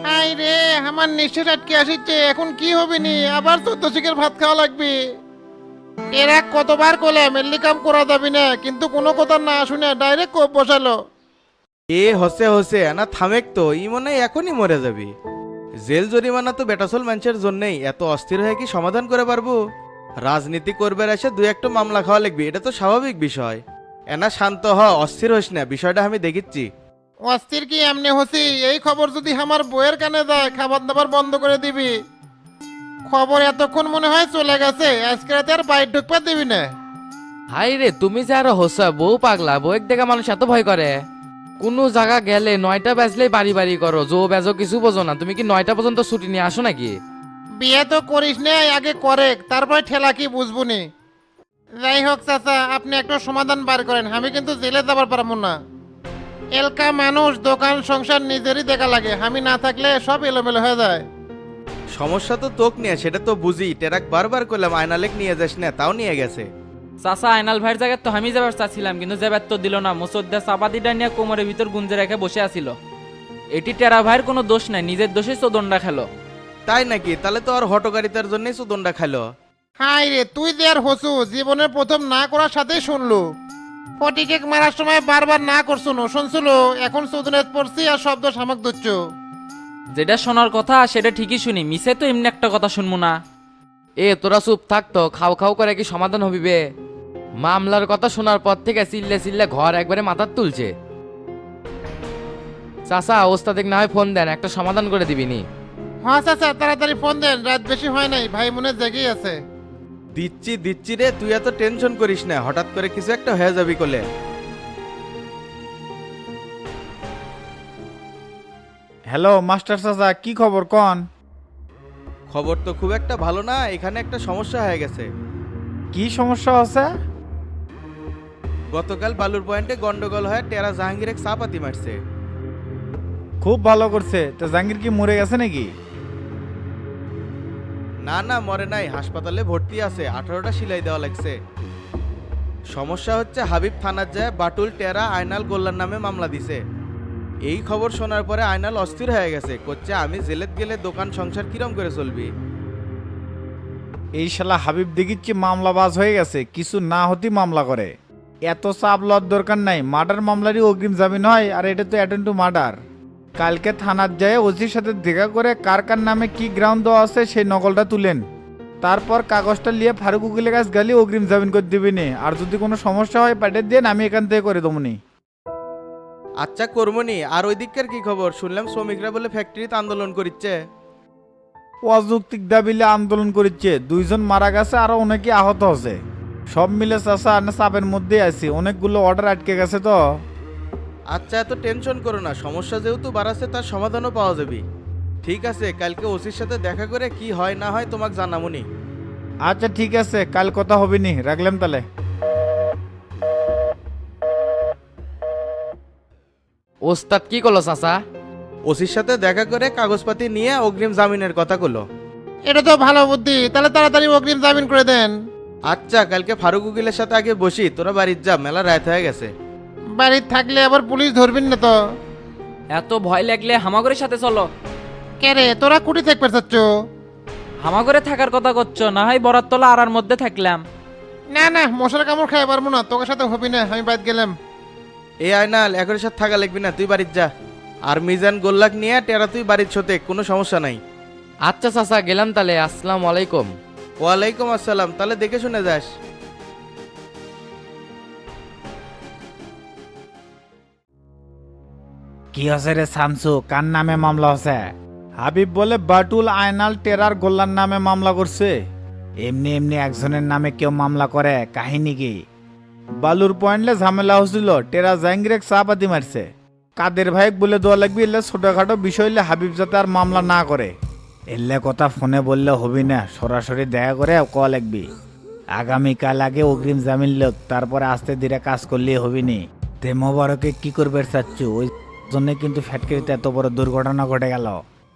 High রে, আমার নিঃশ্বাস আটকে আসিচ্ছে, এখন কি হবে নি? আবার 14 ভাত খাওয়া লাগবে। এরা কতবার কোলে মেল্লি কাম করা যাবি না, কিন্তু কোনো কথা না শুনে ডাইরেক্ট কোপ বসালো। এ হসে হসে না থামেক তো, ই মনে হয় এখনই মরে যাবি। জেল জরিমানা তো বেটাসল মানুষের জন্যই, এত অস্থির হয়ে কি সমাধান করে পারবো? রাজনীতি করবে এসে দুই একটা মামলা খাওয়া লাগবে, এটা তো স্বাভাবিক বিষয়। এনা শান্ত হ, অস্থির হইস না, বিষয়টা আমি দেখিচ্ছি। অস্থির কি এমনি হসি? এই খবর যদি আমার বইয়ের কানে যায়, খাবার দাবার বন্ধ করে দিবি। খবর এতক্ষণ মনে হয় চলে গেছে, আজকে রাতে আর বাইর ঢুকতে দিবি না। হাই রে, তুমি যে আরো হোসা বউ পাগলা, বউয়ের দেখে মানুষ এত ভয় করে। কোনো জায়গা গেলে 9টা বাজলেই বাড়ি বাড়ি করো, জো বেজো কিছু বোঝো না। তুমি কি 9টা পর্যন্ত ছুটি নিয়ে আসো নাকি? বিয়ে তো করিস না, আগে করে তারপরে ঠেলা কি বুঝবো নি। যাই হোক চাচা, আপনি একটা সমাধান বার করেন, আমি কিন্তু জেলে যাবার পারবো না। এলকা মানুষ, দোকান সংসার নিজেরই দেখা লাগে, আমি না থাকলে সব এলোমেলো হয়ে যায়। সমস্যা তো তোক নিয়ে, সেটা তো বুঝি। টেরাক বারবার করলাম আয়নালেক নিয়ে যাস না, তাও নিয়ে গেছে। চাচা আইনাল ভাইয়ের জায়গায় তো আমি যাবার চাচ্ছিলাম, কিন্তু যাবার তো দিল না। মুসদ্দা চাপাতিটা নিয়ে কোমরের ভিতর গুঞ্জে রেখে বসে আছিল। এটি টেরা ভাইয়ের কোনো দোষ নাই, নিজের দোষেই চোদনটা খেলো। তাই নাকি? তাহলে তো আর হটকারিতার জন্যই সুদনটা খাইলো। হাই রে, তুই যে আর হসু জীবনের প্রথম না করার সাথেই শুনলু। ফটিকে মারার সময় বারবার না করছুন, শুনছিল, এখন চৌধুরী পড়ছি আর শব্দ সামক দিচ্ছ। যেটা শোনার কথা সেটা ঠিকই শুনি, মিসে তো এমনি একটা কথা শুনবো না। এ তোরা চুপ থাকতো, খাও খাও করে কি সমাধান হবিবে? মামলার কথা শোনার পর থেকে চিল্লে চিল্লে ঘর একবারে মাথার তুলছে। চাচা ওস্তাদিক না হয় ফোন দেন, একটা সমাধান করে দিবিনি। হ্যাঁ চাচা, তাড়াতাড়ি ফোন দেন, রাত বেশি হয় নাই, ভাই মনে জেগেই আছে। দিচ্ছি দিচ্ছি রে, তুই এত টেনশন করিস না, হঠাৎ করে কিছু একটা হয়ে যাবি কোলে। হ্যালো মাস্টার চাচা, কি খবর কন? খবর তো খুব একটা ভালো না, এখানে একটা সমস্যা হয়ে গেছে। কি সমস্যা আছে? গতকাল বালুর পয়েন্টে গন্ডগোল হয়ে টেরা জাহাঙ্গীর এক চাপাতি মারছে। খুব ভালো করছে। তো জাহাঙ্গীর কি মরে গেছে নাকি? না না, মরে নাই, হাসপাতালে ভর্তি আছে, 18টা সিলাই দেওয়া লাগছে। সমস্যা হচ্ছে হাবিব থানার যায় বাটুল টেরা আয়নাল গোল্লার নামে মামলা দিছে। এই খবর শোনার পরে আয়নাল অস্থির হয়ে গেছে, করছে আমি জেলেত গেলে দোকান সংসার কিরম করে চলবি। এই শালা হাবিব দেখিচ্ছি মামলাবাজ হয়ে গেছে, কিছু না হতেই মামলা করে। এত চাপ লওয়ার দরকার নাই, মার্ডার মামলারই অগ্রিম জামিন হয়, আর এটা তো অ্যাটেন্ড টু মার্ডার। কালকে থানার যায় ওসির সাথে দেখা করে কার কার নামে কি গ্রাউন্ড দেওয়া আছে সেই নকলটা তুলেন। তারপর কাগজটা নিয়ে ফারুক উকিলের কাছে গেলে অগ্রিম জামিন করে দিবিনি, আর যদি কোনো সমস্যা হয় পাঠিয়ে দেন, আমি এখান থেকে করে দেবনি। আচ্ছা কর্মনি, আর ওই দিককার কি খবর? শুনলাম শ্রমিকরা বলে ফ্যাক্টরিতে আন্দোলন করছে। অযৌক্তিক দাবিলে আন্দোলন করছে, 2জন মারা গেছে, আরো অনেকে আহত হচ্ছে। সব মিলে চাষা আর চাপের মধ্যেই আছি, অনেকগুলো অর্ডার আটকে গেছে তো। আচ্ছা এত টেনশন করো না, সমস্যা যেহেতু বাড়াচ্ছে তার সমাধানও পাওয়া যাবে। ঠিক আছে, কালকে ওসির সাথে দেখা করে কি হয় না হয় তোমাকে জানামুনি। আচ্ছা ঠিক আছে, কাল কথা হবে নি, রাখলাম তাহলে। ওস্তাদ কি করলো চাচা? ওসির সাথে দেখা করে কাগজপাতি নিয়ে অগ্রিম জামিনের কথা কলো। এটা তো ভালো বুদ্ধি, তাহলে তাড়াতাড়ি অগ্রিম জামিন করে দেন। আচ্ছা কালকে ফারুক উকিলের সাথে আগে বসি, তোরা বাড়ির যা, মেলা রাত হয়ে গেছে। বাড়িতে থাকলে আবার পুলিশ ধরবেন না তো? এত ভয় লাগলে হামাগরের সাথে চলো। কে রে, তোরা কুটি থাকবে চাচ্ছ? হামাগরে থাকার কথা করছো, না হয় বরাতলা আড়ার মধ্যে থাকলাম। না না, মশার কামড় খাই পারবো না, তোর সাথে হবি না, আমি বাইরে গেলাম। এই আয়নাল, এখনের সাথে থাকা লাগবি না, তুই বাড়ির যা। আর মিজান গোল্লাক নিয়ে টেরা তুই বাড়ির ছোতে, কোনো সমস্যা নাই। আচ্ছা চাচা, গেলাম তাহলে, আসসালামু আলাইকুম। ওয়ালাইকুম আসসালাম, তাহলে দেখে শুনে যাস। কি হচ্ছে রে শামসু, কার নামে মামলা হচ্ছে? হাবিব বলে বাটুল আয়নাল টেরার গোল্লার নামে মামলা করছে। এমনি এমনি একজনের নামে কেউ মামলা করে, কাহিনী কি? বালুর পয়েন্টে ঝামেলা হচ্ছিল, টেরা জাহাঙ্গীর চাপাতি মারছে। কাদের ভাইক বলে দেওয়া লাগবে, এলে ছোটখাটো বিষয় হলে হাবিব যাতে আর মামলা না করে। এলে কথা ফোনে বললে হবি না, সরাসরি দেখা করে ক লাগবি। আগামীকাল আগে অগ্রিম জামিন লোক, তারপরে আস্তে ধীরে কাজ করলেই হবি নি। তে মোবারকে কি করবে চাচ্ছু? ওই জন্য কিন্তু ফ্যাক্টরিতে এত বড় দুর্ঘটনা ঘটে গেল।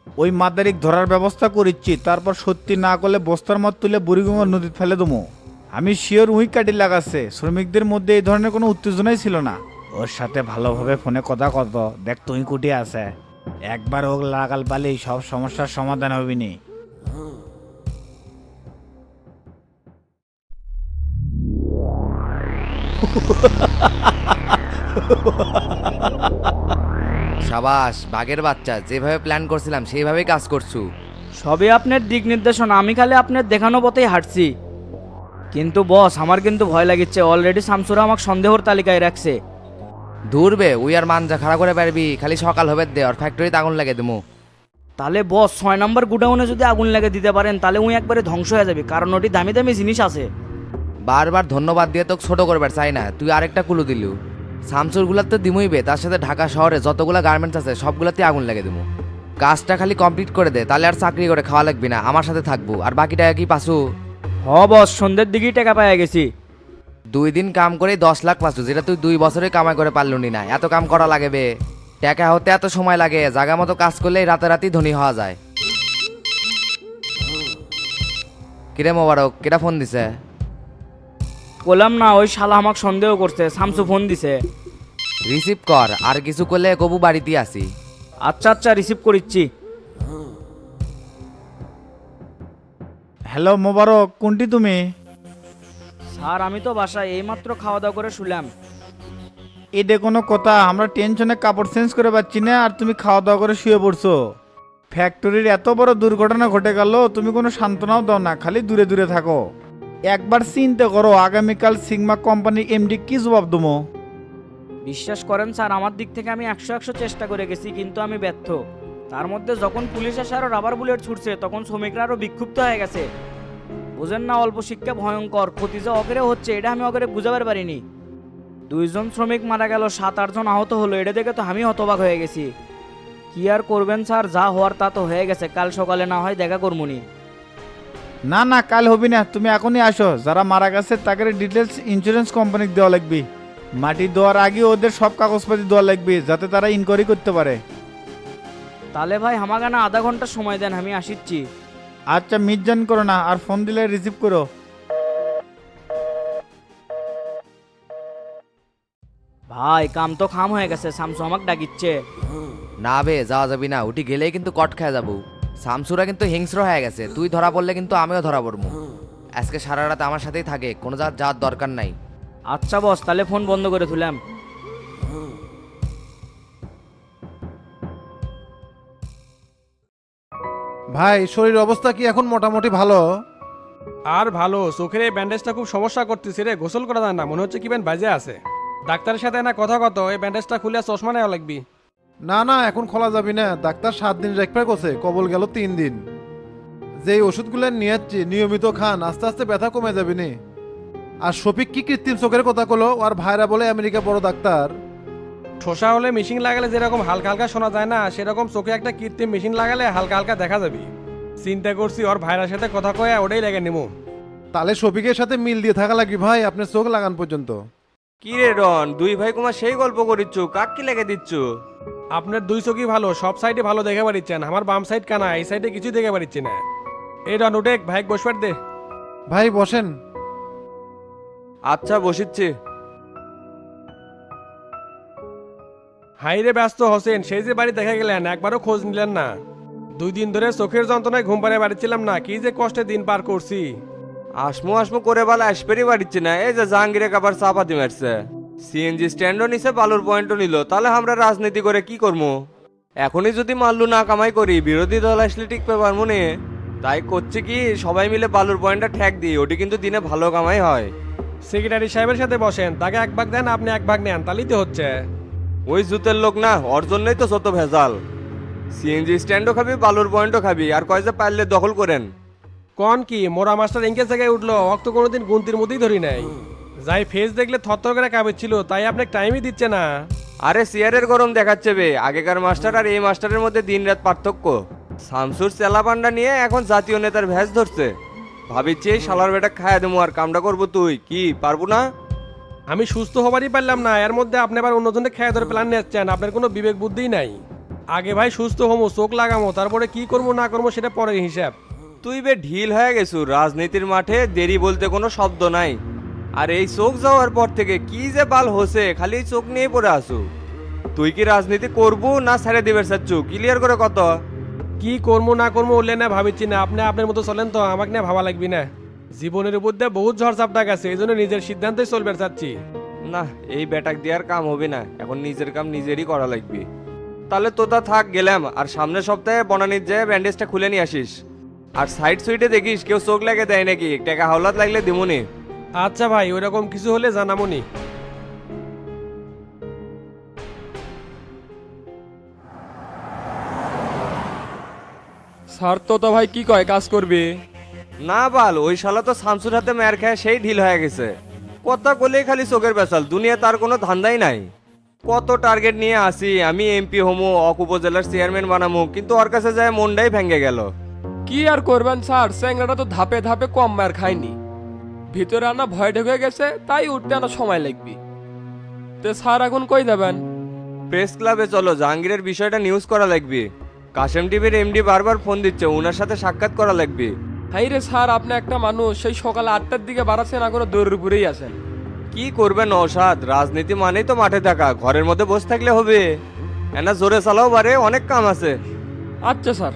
ওই মাদারিক ধরার ব্যবস্থা করিচ্ছি, তারপর সত্যি না করলে বস্তার মত তুলে বুড়িগঙ্গা নদীতে ফেলে দেবো। আমি শিওর উইক কাটি লাগাচ্ছে, শ্রমিকদের মধ্যে এই ধরনের কোনো উত্তেজনাই ছিল না। ওর সাথে ভালোভাবে ফোনে কথা কত, দেখ তুই কুটি আছে। একবার হোক লাগাল পালেই সব সমস্যার সমাধান হবে নি। সাবাস বাঘের বাচ্চা, যেভাবে প্ল্যান করছিলাম সেইভাবেই কাজ করছু। সবই আপনার দিক নির্দেশনা, আমি খালি আপনার দেখানো পথেই হাঁটছি। কিন্তু বস, আমার কিন্তু ভয় লাগিচ্ছে, অলরেডি শামসুরা আমাকে সন্দেহর তালিকায় রাখছে। দূরবে উই আর মানজা খাড়া করে পারবি, খালি সকাল হবে দে আর ফ্যাক্টরিতে আগুন লাগে দেবো। তাহলে বস 6 নম্বর গুডাউনে যদি আগুন লাগিয়ে দিতে পারেন তাহলে উই একবারে ধ্বংস হয়ে যাবে, কারণ ওটি দামি দামি জিনিস আছে। বারবার ধন্যবাদ দিয়ে তোকে ছোট করবার চাই না, তুই আরেকটা কুলু দিলু। শামসুর গুলার তো দিমইবে, তার সাথে ঢাকা শহরে যতগুলা গার্মেন্টস আছে সবগুলাতে আগুন লাগে দেবো। কাজটা খালি কমপ্লিট করে দে, তাহলে আর চাকরি করে খাওয়া লাগবে না, আমার সাথে থাকবো। আর বাকিটা কি পাসু? হ বস, সন্ধ্যের দিকেই টাকা পাইয়া গেছি। 2 দিন কাম করে 10 লাখ পাসু, যেটা তুই 2 বছরে কামাই করে পারলুনি না। এত কাম করা লাগে বে, টাকা হতে এত সময় লাগে? জায়গা মতো কাজ করলেই রাতারাতি ধনী হওয়া যায়। কিরে মোবারক, কেটা ফোন দিছে? বললাম না, ওই শালা আমাকে সন্দেহ করছে, শামসু ফোন দিছে। রিসিভ কর, আর কিছু করলে কবু বাড়িতে আসি। আচ্ছা আচ্ছা, রিসিভ করিচ্ছি। হ্যালো মোবারক, কোনটি তুমি? স্যার আমি তো বাসায় এইমাত্র খাওয়া দাওয়া করে শুলাম। এটা কোনো কথা? আমরা টেনশনে কাপড় চেঞ্জ করে পাচ্ছি না, আর তুমি খাওয়া দাওয়া করে শুয়ে পড়ছো। ফ্যাক্টরির এত বড় দুর্ঘটনা ঘটে গেল, তুমি কোনো সান্ত্বনাও দাও না, খালি দূরে দূরে থাকো। একবার চিন্তা করো, আগামীকাল সিগমা কোম্পানির এমডি কি জবাব দেবো? বিশ্বাস করেন স্যার, আমার দিক থেকে আমি 100 চেষ্টা করে গেছি, কিন্তু আমি ব্যর্থ। তার মধ্যে যখন পুলিশ এসে আরো রাবার বুলেট ছুটছে, তখন শ্রমিকরা আরো বিক্ষুব্ধ হয়ে গেছে। বুঝেন না, অল্প শিক্ষা ভয়ঙ্কর, ক্ষতি যে অগরে হচ্ছে এটা আমি অগরে বুঝাবার পারিনি। 2 জন শ্রমিক মারা গেল, 7-8 জন আহত হলো, এটা দেখে তো আমি হতবাক হয়ে গেছি। কি আর করবেন স্যার, যা হওয়ার তা তো হয়ে গেছে, কাল সকালে না হয় দেখা করবনি। না না, কাল হবি না, তুমি এখনই আসো। যারা মারা গেছে তাদের ডিটেলস ইন্স্যুরেন্স কোম্পানিকে দেওয়া লাগবে। মাটি দেওয়ার আগে ওদের সব কাগজপাতি দেওয়া লাগবে, যাতে তারা ইনকোয়ারি করতে পারে। তাহলে ভাই আমাকে না আধা ঘন্টা সময় দেন, আমি আসিচ্ছি। আচ্ছা, মিসজান করো না, আর ফোন দিলে রিসিভ করো। ভাই কাম তো খাম হয়ে গেছে, শামসু আমাকে ডাকিচ্ছে। না বে, যাওয়া যাবি না, উঠি গেলেই কিন্তু কট খেয়ে যাবো। শামসুরা কিন্তু হিংস্র হয়ে গেছে, তুই ধরা পড়লে কিন্তু আমিও ধরা পড়বো। আজকে সারা রাত আমার সাথেই থাকে, কোনো যাওয়ার দরকার নাই। আচ্ছা বস, তাহলে ফোন বন্ধ করে তুলাম। ভাই, শরীর অবস্থা কি এখন মোটামুটি ভালো? আর ভালো, চোখের এই ব্যান্ডেজটা খুব সমস্যা করতেছে রে, গোসল করা যায় না, মনে হচ্ছে কি ব্যান্ড বাজে আছে। ডাক্তারের সাথে না কথা কত, এই ব্যান্ডেজটা খুলে চশমা নেওয়া লাগবি। না না, এখন খোলা যাবি না, ডাক্তার 7 দিন রেখে করছে, কবল গেল 3 দিন। যেই ওষুধগুলো নিয়েছি নিয়মিত খান, আস্তে আস্তে ব্যথা কমে যাবে নি। আর শফিক কি কৃত্রিম চোখের কথা কলো, আর ভাইরা বলে আমেরিকা বড় ডাক্তার। ঠোসা হলে মেশিন লাগালে যেরকম হালকা হালকা শোনা যায় না, সেরকম চোখে একটা কৃত্রিম মেশিন লাগালে হালকা হালকা দেখা যাবে। চিন্তা করছি ওর ভাইরার সাথে কথা কয়ে ওটাই লেগে নেবো। তাহলে শফিকের সাথে মিল দিয়ে থাকা লাগবে ভাই, আপনি চোখ লাগান পর্যন্ত। কি রে রন, 2 ভাই কুমার সেই গল্প করিচ্ছ, কাক কি লেগে দিচ্ছ? আপনার 2 চোখই ভালো, সব সাইডে ভালো দেখে পারিচ্ছেন, আমার বাম সাইড কানা, এই সাইডে কিছুই দেখে পারিচ্ছি না। এই রন উঠে ভাই বসবার দে। ভাই বসেন। আচ্ছা বসিচ্ছি। হাইরে ব্যস্ত হোসেন, সেই যে বাড়ি দেখা গেলেন, একবারও খোঁজ নিলেন না। 2 দিন ধরে চোখের যন্ত্রণায় ঘুম পাড়ে বাড়িছিলাম না, কি যে কষ্টে দিন পার করছি। আসমু করে বালা আসপেরই বাড়িচ্ছে না, এই যে জাহাঙ্গীরে কাবার চাপাতি মারছে। সিএনজি স্ট্যান্ডও নিছে, বালুর পয়েন্টও নিল, তাহলে আমরা রাজনীতি করে কি করবো? এখনই যদি মাল্লু না কামাই করি, বিরোধী দল আসলে টিকতে পারবো না। তাই করছে কি, সবাই মিলে বালুর পয়েন্টটা ঠেক দিই, ওটি কিন্তু দিনে ভালো কামাই হয়। সেক্রেটারি সাহেবের সাথে বসেন, তাকে 1 ভাগ দেন, আপনি 1 ভাগ নেন, তাহলেই তো হচ্ছে। ওই জুতের লোক না, ওর জন্যই তো যত ভেজাল। সিএনজি স্ট্যান্ডও খাবি, বালুর পয়েন্টও খাবি, আর কয় যে পারলে দখল করেন। কোন কি মোরা মাস্টার ইনকে জায়গায় উঠলো, অক্ত কোনোদিন গুনতির মধ্যেই ধরি নাই। যাই ফেস দেখলে থরথর করে কাঁপছিল, তাই আপনি টাইমই দিচ্ছে না। আরে চেয়ারের গরম দেখাচ্ছে বে, আগেকার মাস্টার আর এই মাস্টারের মধ্যে দিন রাত পার্থক্য। শামসুর চেলা পান্ডা নিয়ে এখন জাতীয় নেতার ভ্যাস ধরছে। ভাবিচ্ছি এই শালার বেটা খায়া দেবো, আর কামটা করবো তুই কি পারবো না? আমি সুস্থ হবারই পারলাম না, এর মধ্যে আপনি আবার অন্যজনের খেয়ে ধরে প্ল্যান নিচ্ছেন, আপনার কোনো বিবেক বুদ্ধিই নাই। আগে ভাই সুস্থ হমো, চোখ লাগামো, তারপরে কি করবো না করবো সেটা পরের হিসাব। তুই বে ঢিল হয়ে গেছু, রাজনীতির মাঠে দেরি বলতে কোনো শব্দ নাই। আর এই চোখ যাওয়ার পর থেকে কি যে বাল হোসে, খালি চোখ নিয়ে পড়ে আসু। তুই কি রাজনীতি করবো না ছেড়ে দিবে চাচ্ছু ক্লিয়ার করে কত? কি করবো না করবো উল্লে না ভাবিচ্ছি না, আপনি আপনার মতো চলেন তো, আমাকে নিয়ে ভাবা লাগবি না। জীবনের উপর দিয়ে বহুত ঝড় চাপটা গেছে, এই জন্য নিজের সিদ্ধান্তেই চলবে চাচ্ছি। না, এই ব্যাটাক দেওয়ার কাম হবে না, এখন নিজের কাম নিজেরই করা লাগবে। তাহলে তোতা থাক, গেলাম। আর সামনের সপ্তাহে বনানীর যায় ব্যান্ডেজটা খুলে নিয়ে আসিস। আর সাইড সুইটে দেখিস কেউ চোখ লেগে দেয় নাকি, টাকা হাওলাত লাগলে দিমুনি। আচ্ছা ভাই, ওইরকম কিছু হলে জানামনি। স্যার তো ভাই কি কয় কাজ করবে? না বাল, ওই শালা তো শামসুর হাতে মার খায় সেই ঢিল হয়ে গেছে। কথা বলেই খালি চোখের বেসাল, দুনিয়া তার কোনো ধান্দাই নাই। কত টার্গেট নিয়ে আসি, আমি এমপি হমু, অক উপজেলার চেয়ারম্যান বানামু, কিন্তু ওর কাছে যায় মনটাই ভেঙে গেল। কি আর করবেন স্যার, চ্যাংড়াটা তো ধাপে ধাপে কম মার খায়নি, ভিতরে আনা ভয় ঢুকে গেছে, তাই উঠতে আনা সময় লাগবে। তো স্যার এখন কই যাবেন? প্রেস ক্লাবে চলো, জাহাঙ্গীরের বিষয়টা নিউজ করা লাগবে। কাশেম টিভির এমডি বারবার ফোন দিচ্ছে, ওনার সাথে সাক্ষাৎ করা লাগবে। হাই রে স্যার, আপনি একটা মানুষ সেই সকাল 8টার দিকে বাড়াচ্ছেন, এখনো দৌড়ের উপরেই আছেন। কি করবে নওশাদ, রাজনীতি মানেই তো মাঠে থাকা, ঘরের মধ্যে বসে থাকলে হবে? এনা জোরে চালাও বারে, অনেক কাম আছে। আচ্ছা স্যার।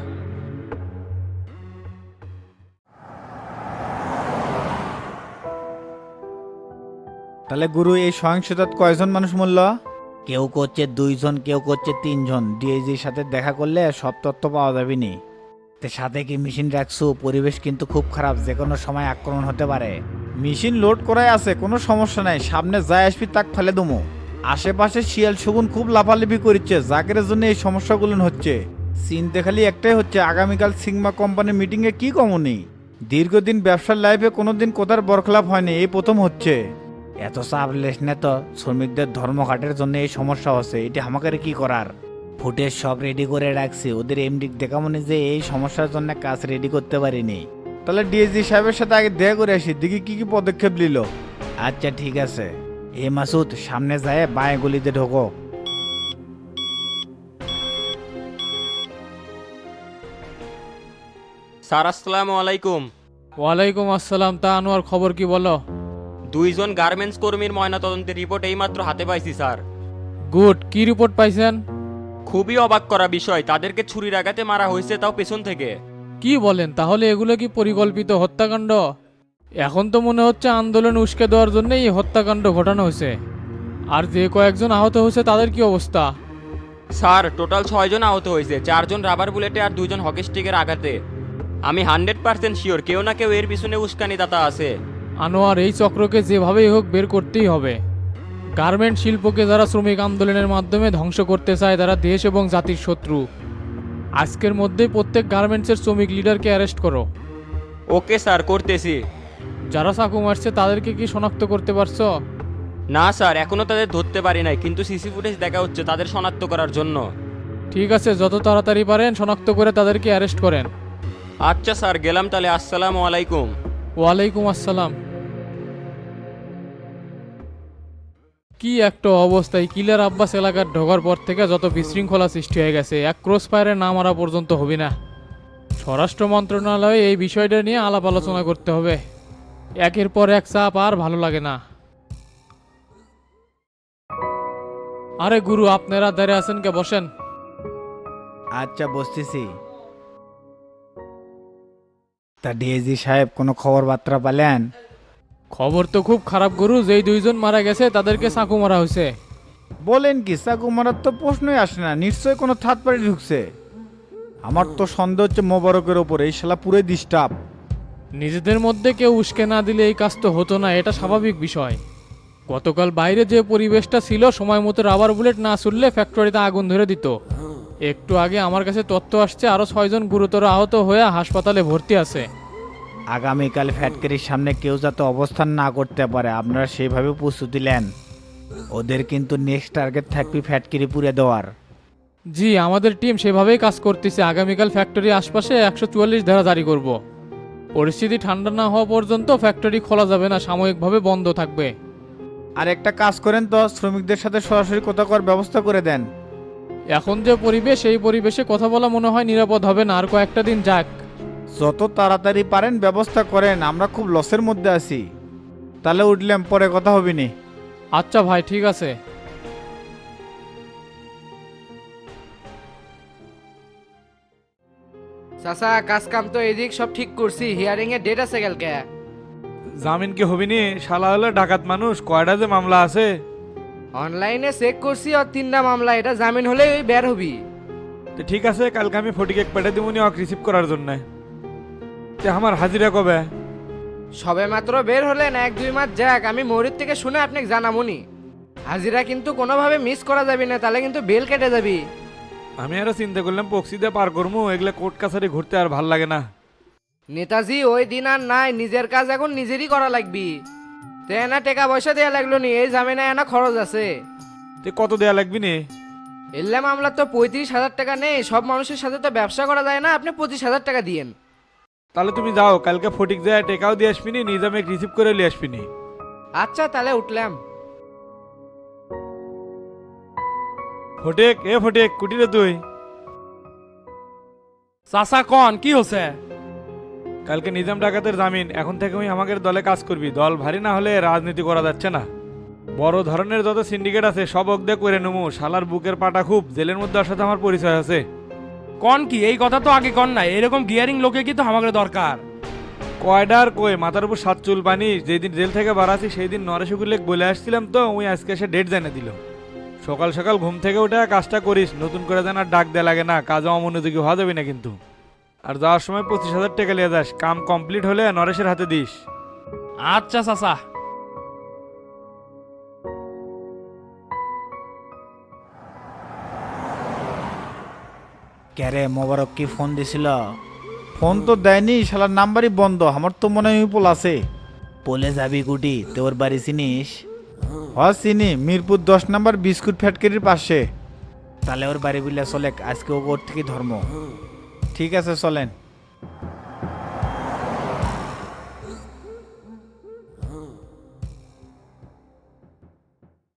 তাহলে গুরু, এই সহিংসতাত কয়জন মানুষ মরল? কেউ করছে 2 জন, কেউ করছে 3 জন। ডিআইজির সাথে দেখা করলে সব তথ্য পাওয়া যাবে নি। তে সাথে কি মেশিন রাখছো? পরিবেশ কিন্তু খুব খারাপ, যে কোনো সময় আক্রমণ হতে পারে। মেশিন লোড করাই আছে, কোনো সমস্যা নাই, সামনে যাই আসবি তাক ফেলে দমো। আশেপাশে শিয়াল শগুন খুব লাফালাফি করছে, জাকের জন্য এই সমস্যাগুলো হচ্ছে। চিনতে খালি একটাই হচ্ছে, আগামীকাল সিগমা কোম্পানির মিটিংয়ে কি কমনি। দীর্ঘদিন ব্যবসার লাইফে কোনোদিন কোথার বরখলাপ হয়নি, এই প্রথম হচ্ছে। এত চাপ লেস না তো, শ্রমিকদের ধর্মঘাটের জন্য এই সমস্যা হচ্ছে, এটি আমাকে কি করার? ফুটেজ সব রেডি করে রাখছি, ওদের এমডি দেখামনি যে এই সমস্যার জন্য কাজ রেডি করতে পারিনি। তাহলে ডিএসজি সাহেবের সাথে আগে দেখা করে আসি, দেখি কি কি পদক্ষেপ নিল। আচ্ছা ঠিক আছে। এ মাসুদ, সামনে যায় বাঁয়ে গলিতে ঢোকো। স্যার আসসালামু আলাইকুম। ওয়ালাইকুম আসসালাম। তা আনোয়ার, খবর কি বলো? 2 জন গার্মেন্টস কর্মীর ময়নাতদন্তের রিপোর্ট এইমাত্র হাতে পাইছি স্যার। গুড, কি রিপোর্ট পাইছেন? খুবই অবাক করা বিষয়, তাদেরকে ছুরির আঘাতে মারা হয়েছে, তাও পেছন থেকে। কি বলেন? তাহলে এগুলো কি পরিকল্পিত হত্যাকাণ্ড? এখন তো মনে হচ্ছে আন্দোলন উস্কে দেওয়ার জন্যই এই হত্যাকাণ্ড ঘটানো হয়েছে। আর যে কয়েকজন আহত হয়েছে তাদের কি অবস্থা? স্যার টোটাল 6 জন আহত হয়েছে, 4 জন রাবার বুলেটে আর 2 জন হকি স্টিকের আঘাতে। আমি 100% শিওর কেউ না কেউ এর পিছনে উস্কানিদাতা আছে। আনোয়ার, এই চক্রকে যেভাবেই হোক বের করতেই হবে। গার্মেন্ট শিল্পকে যারা শ্রমিক আন্দোলনের মাধ্যমে ধ্বংস করতে চায় তারা দেশ এবং জাতির শত্রু। আজকের মধ্যেই প্রত্যেক গার্মেন্টসের শ্রমিক লিডারকে অ্যারেস্ট করো। ওকে স্যার, করতেছি। যারা চাকু মারছে তাদেরকে কি শনাক্ত করতে পারছো? না স্যার, এখনো তাদের ধরতে পারি নাই, কিন্তু সিসি ফুটেজ দেখা হচ্ছে তাদের শনাক্ত করার জন্য। ঠিক আছে, যত তাড়াতাড়ি পারেন শনাক্ত করে তাদেরকে অ্যারেস্ট করেন। আচ্ছা স্যার, গেলাম তাহলে। আসসালামু আলাইকুম। ওয়ালাইকুম আসসালাম। কি একটা অবস্থায়, কিলার আব্বাস এলাকার ঢোকার পর থেকে যত বিশৃঙ্খলা সৃষ্টি হয়ে গেছে, এক ক্রস ফায়ারে না মারা পর্যন্ত হবে না। স্বরাষ্ট্র মন্ত্রণালয়ে এই বিষয়টা নিয়ে আলাপ আলোচনা করতে হবে। একের পর এক চাপ, আর ভালো লাগে না। আরে গুরু, আপনারা দাঁড়িয়ে আছেন কে? বসেন। আচ্ছা বসতেছি। তা ডিএসজি সাহেব, কোনো খবর বার্তা পেলেন? খবর তো খুব খারাপ গুরু, যেই 2 জন মারা গেছে তাদেরকে চাকু মারা হয়েছে। বলেন কি? চাকু মারার তো প্রশ্নই আসে না, নিশ্চয়ই কোনো থার্ড পার্টি ঢুকছে। আমার তো সন্দেহ হচ্ছে মোবারকের ওপর, এই শালা পুরোই ডিস্টার্ব। নিজেদের মধ্যে কেউ উস্কে না দিলে এই কাজ তো হতো না, এটা স্বাভাবিক বিষয়। গতকাল বাইরে যে পরিবেশটা ছিল, সময় মতো রাবার বুলেট না ছুড়লে ফ্যাক্টরিতে আগুন ধরে দিত। একটু আগে আমার কাছে তথ্য আসছে আরো 6 জন গুরুতর আহত হয়ে হাসপাতালে ভর্তি আছে। আগামীকাল ফ্যাক্টরির সামনে কেউ যাতে অবস্থান না করতে পারে, আপনারা সেইভাবে প্রস্তুতি নেন। ওদের কিন্তু নেক্সট টার্গেট থাকবে ফ্যাক্টরি পুড়ে দেওয়ার। জি, আমাদের টিম সেভাবেই কাজ করতেছে। আগামীকাল ফ্যাক্টরির আশপাশে 144 ধারা জারি করব। পরিস্থিতি ঠান্ডা না হওয়া পর্যন্ত ফ্যাক্টরি খোলা যাবে না, সাময়িকভাবে বন্ধ থাকবে। আর একটা কাজ করেন তো, শ্রমিকদের সাথে সরাসরি কথা করার ব্যবস্থা করে দেন। এখন যে পরিবেশ, এই পরিবেশে কথা বলা মনে হয় নিরাপদ হবে না, আর কয়েকটা দিন যাক। যত তাড়াতাড়ি পারেন ব্যবস্থা করেন, আমরা খুব লসের মধ্যে আছি। তাহলে উঠলাম, পরে কথা হবিনি। আচ্ছা ভাই, ঠিক আছে। চাচা কাজ কাম তো এদিক সব ঠিক করছি, হিয়ারিং এর ডেট আছে কালকে। জামিন কি হবিনি? শালা হলে ডাকাত মানুষ, কয়টা যে মামলা আছে। অনলাইনে চেক করছি আর 3টা মামলা, এটা জামিন হলে ওই বের হবি। তো ঠিক আছে, কালকে আমি ফটিকে পাঠিয়ে দেবো অক রিসিভ করার জন্য। তে আমার হাজিরা কবে? সবে মাত্র বের হলেন, 1-2 মাস যাক, আমি মরিদ থেকে শুনে আপনাকে জানামুনি। হাজিরা কিন্তু কোনোভাবে মিস করা যাবে না, তাহলে কিন্তু বেল কেটে যাবি। আমি আরো চিন্তা করলাম পক্সি দিয়ে পার করবো, এগুলো কোর্ট কাছারি ঘুরতে আর ভাল লাগে না। নেতাজি ওই দিন আর নাই, নিজের কাজ এখন নিজেরই করা লাগবি। তে না টাকা পয়সা দেয়া লাগলো নি, এই জামিনে এনা খরচ আছে। তে কত দেয়া লাগবি নি? এল্লা মামলা তো 35,000 টাকা নেই, সব মানুষের সাথে তো ব্যবসা করা যায় না, আপনি 25,000 টাকা দিয়েন। তাহলে তুমি যাও, কালকে ফটিক যায় টেকাও দিয়ে আসবিনি, নিজামে রিসিভ করে নিয়ে আসবিনি। আচ্ছা তাহলে উঠলাম। ফটিক, এ ফটিক, কুটিরে তুই? চাচা কন কি হচ্ছে? কালকে নিজাম ডাকাতের জামিন, এখন থেকে আমি আমাদের দলে কাজ করবি। দল ভারী না হলে রাজনীতি করা যাচ্ছে না। বড় ধরনের যত সিন্ডিকেট আছে সব অগ্দে করে নেবো। শালার বুকের পাটা খুব, জেলের মধ্যে ওর সাথে আমার পরিচয় আছে। কন কি এই কথা তো আগে কন নাই, এরকম গিয়ারিং লোকে কি তো আমাদের দরকার। কয়ডার কই মাথার উপর 7 চুল পানি। যেদিন জেল থেকে বাড়াছি সেই দিন নরেশগুলেক বলে আসছিলাম, তো ওই আজকে এসে ডেট জানিয়ে দিল। সকাল সকাল ঘুম থেকে উঠে কাজটা করিস, নতুন করে যেন আর ডাক দেয়া লাগে না, কাজে অমনোযোগী হওয়া যাবে না কিন্তু। আর যাওয়ার সময় 25,000 টাকা নিয়ে যাস, কাম কমপ্লিট হলে নরেশের হাতে দিস। আচ্ছা চাচা। ক্যারে মোবারক কি ফোন দিছিল? ফোন তো দেয়নি, শালার নাম্বারই বন্ধ। আমার তো মনে হয় পোল আছে। পোলে যাবি গুটি, তোর বাড়ি চিনিস? চিনি, মিরপুর 10 নম্বর বিস্কুট ফ্যাক্টরির পাশে। তাহলে ওর বাড়ি বুঝলে চলে, আজকে ওর থেকে ধর্ম। ঠিক আছে চলেন।